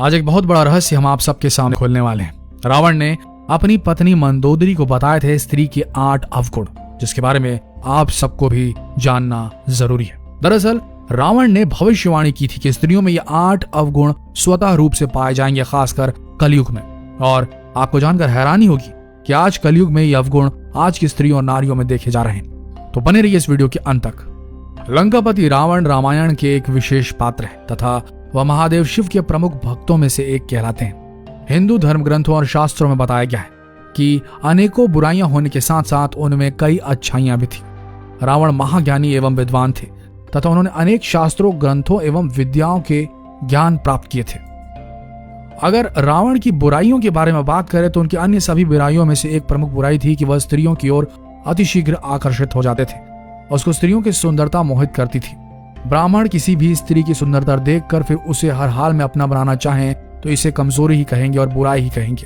आज एक बहुत बड़ा रहस्य हम आप सबके सामने खोलने वाले हैं। रावण ने अपनी पत्नी मंदोदरी को बताए थे स्त्री के 8 अवगुण, जिसके बारे में आप सबको भी जानना जरूरी है। दरअसल रावण ने भविष्यवाणी की थी कि स्त्रियों में ये 8 अवगुण स्वतः रूप से पाए जाएंगे, खासकर कलयुग में। और आपको जानकर हैरानी होगी कि आज कलयुग में ये अवगुण आज की स्त्रियों और नारियों में देखे जा रहे हैं। तो बने रहिए इस वीडियो के अंत तक। लंकापति रावण रामायण के एक विशेष पात्र है तथा वह महादेव शिव के प्रमुख भक्तों में से एक कहलाते हैं। हिंदू धर्म ग्रंथों और शास्त्रों में बताया गया है कि अनेकों बुराइयां होने के साथ साथ उनमें कई अच्छाइयां भी थी। रावण महाज्ञानी एवं विद्वान थे तथा उन्होंने अनेक शास्त्रों, ग्रंथों एवं विद्याओं के ज्ञान प्राप्त किए थे। अगर रावण की बुराइयों के बारे में बात करें तो उनकी अन्य सभी बुराइयों में से एक प्रमुख बुराई थी कि वह स्त्रियों की ओर अतिशीघ्र आकर्षित हो जाते थे। उसको स्त्रियों की सुंदरता मोहित करती थी। ब्राह्मण किसी भी स्त्री की सुंदरता देखकर फिर उसे हर हाल में अपना बनाना चाहें तो इसे कमजोरी ही कहेंगे और बुराई ही कहेंगे।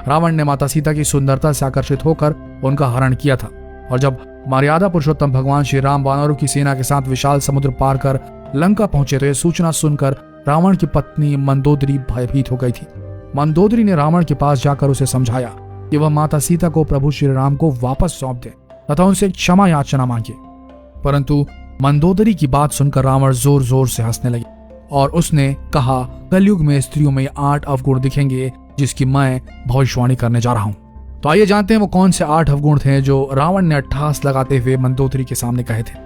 रावण ने माता सीता की सुंदरता से आकर्षित होकर उनका हरण किया था और जब मर्यादा पुरुषोत्तम भगवान श्री राम वानरों की सेना के साथ विशाल समुद्र पार कर लंका पहुंचे तो यह सूचना सुनकर रावण की पत्नी मंदोदरी भयभीत हो गई थी। मंदोदरी ने रावण के पास जाकर उसे समझाया कि वह माता सीता को प्रभु श्री राम को वापस सौंप दे तथा उनसे क्षमा याचना मांगे। परंतु मंदोदरी की बात सुनकर रावण जोर जोर से हंसने लगे और उसने कहा, कलयुग में स्त्रियों में 8 अवगुण दिखेंगे जिसकी मैं भविष्यवाणी करने जा रहा हूं। तो आइए जानते हैं वो कौन से 8 अवगुण थे जो रावण ने अट्ठास लगाते हुए मंदोदरी के सामने कहे थे।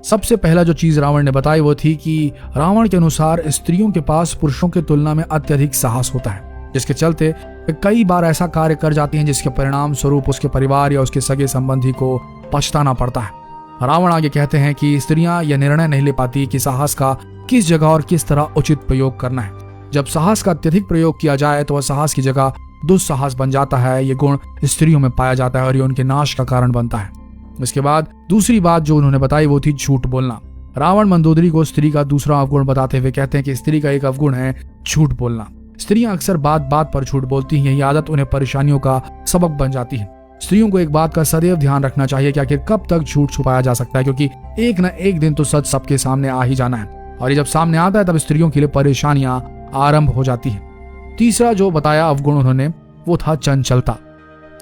सबसे पहला जो चीज रावण ने बताई वो थी कि रावण के अनुसार स्त्रियों के पास पुरुषों की तुलना में अत्यधिक साहस होता है, जिसके चलते कई बार ऐसा कार्य कर जाती हैं जिसके परिणाम स्वरूप उसके परिवार या उसके सगे संबंधी को पछताना पड़ता है। रावण आगे कहते हैं कि स्त्रियां यह निर्णय नहीं ले पाती कि साहस का किस जगह और किस तरह उचित प्रयोग करना है। जब साहस का अत्यधिक प्रयोग किया जाए तो वह साहस की जगह दुस्साहस बन जाता है। ये गुण स्त्रियों में पाया जाता है और ये उनके नाश का कारण बनता है। इसके बाद दूसरी बात जो उन्होंने बताई वो थी झूठ बोलना। रावण मंदोदरी को स्त्री का दूसरा अवगुण बताते हुए कहते हैं कि स्त्री का एक अवगुण है झूठ बोलना। स्त्रियां अक्सर बात बात पर झूठ बोलती हैं। यही आदत उन्हें परेशानियों का सबब बन जाती है। स्त्रियों को एक बात का सदैव ध्यान रखना चाहिए कि आखिर कब तक झूठ छुपाया जा सकता है, क्योंकि एक न एक दिन तो सच सबके सामने आ ही जाना है और ये जब सामने आता है तब स्त्रियों के लिए परेशानियां आरंभ हो जाती हैं। तीसरा जो बताया अवगुण उन्होंने वो था चंचलता।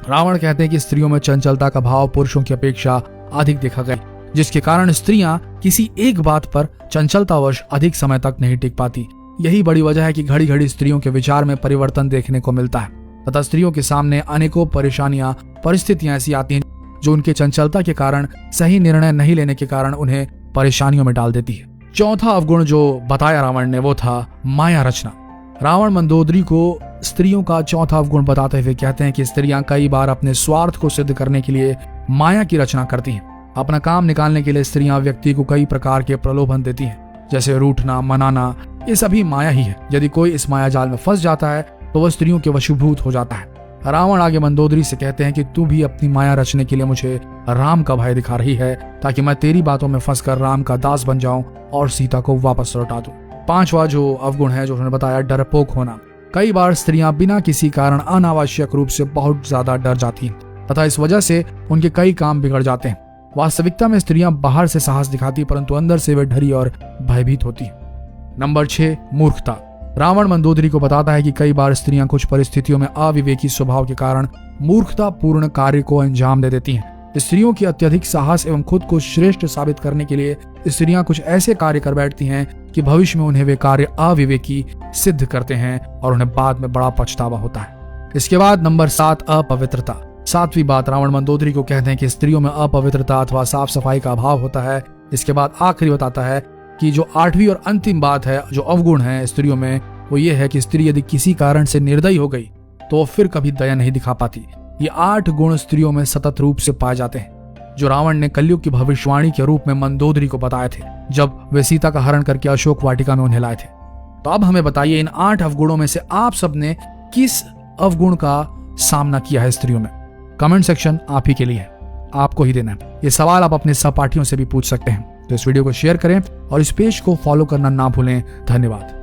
रावण कहते हैं कि स्त्रियों में चंचलता का भाव पुरुषों की अपेक्षा अधिक देखा गया, जिसके कारण स्त्रियां किसी एक बात पर चंचलतावश अधिक समय तक नहीं टिक पाती। यही बड़ी वजह है कि घड़ी घड़ी स्त्रियों के विचार में परिवर्तन देखने को मिलता है तथा स्त्रियों के सामने अनेकों परेशानियां, परिस्थितियां ऐसी आती हैं जो उनके चंचलता के कारण, सही निर्णय नहीं लेने के कारण उन्हें परेशानियों में डाल देती है। चौथा अवगुण जो बताया रावण ने वो था माया रचना। रावण मंदोदरी को स्त्रियों का चौथा अवगुण बताते हुए कहते हैं कि स्त्रियां कई बार अपने स्वार्थ को सिद्ध करने के लिए माया की रचना करती हैं। अपना काम निकालने के लिए स्त्रियां व्यक्ति को कई प्रकार के प्रलोभन देती हैं, जैसे रूठना, मनाना, ये सभी माया ही है। यदि कोई इस माया जाल में फंस जाता है तो वह स्त्रियों के वशीभूत हो जाता है। रावण आगे मंदोदरी से कहते हैं कि तू भी अपनी माया रचने के लिए मुझे राम का भय दिखा रही है ताकि मैं तेरी बातों में फंसकर राम का दास बन जाऊं और सीता को वापस लौटा दूं। पांचवा जो अवगुण है जो उन्होंने बताया, डरपोक होना। कई बार स्त्रियां बिना किसी कारण अनावश्यक रूप से बहुत ज्यादा डर जाती हैं तथा इस वजह से उनके कई काम बिगड़ जाते हैं। वास्तविकता में स्त्रियां बाहर से साहस दिखाती परंतु अंदर से वे डरी और भयभीत होती। नंबर 6, मूर्खता। रावण मंदोदरी को बताता है कि कई बार स्त्रियां कुछ परिस्थितियों में अविवेकी स्वभाव के कारण मूर्खता पूर्ण कार्य को अंजाम दे देती हैं। स्त्रियों की अत्यधिक साहस एवं खुद को श्रेष्ठ साबित करने के लिए स्त्रियां कुछ ऐसे कार्य कर बैठती हैं कि भविष्य में उन्हें वे कार्य अविवेकी सिद्ध करते हैं और उन्हें बाद में बड़ा पछतावा होता है। इसके बाद नंबर 7, अपवित्रता। 7वीं बात रावण मंदोदरी को कहते हैं कि स्त्रियों में अपवित्रता अथवा साफ सफाई का अभाव होता है। इसके बाद आखिरी बताता है कि जो 8वीं और अंतिम बात है, जो अवगुण है स्त्रियों में, वो ये है कि स्त्री यदि किसी कारण से निर्दयी हो गई तो फिर कभी दया नहीं दिखा पाती। ये 8 गुण स्त्रियों में सतत रूप से पाए जाते हैं जो रावण ने कलयुग की भविष्यवाणी के रूप में मंदोदरी को बताए थे जब वे सीता का हरण करके अशोक वाटिका में उन्हें लाए थे। तो अब हमें बताइए इन 8 अवगुणों में से आप सबने किस अवगुण का सामना किया है स्त्रियों में। कमेंट सेक्शन आप ही के लिए है, आपको ही देना है। ये सवाल आप अपने सहपाठियों से भी पूछ सकते हैं। तो इस वीडियो को शेयर करें और इस पेज को फॉलो करना ना भूलें। धन्यवाद।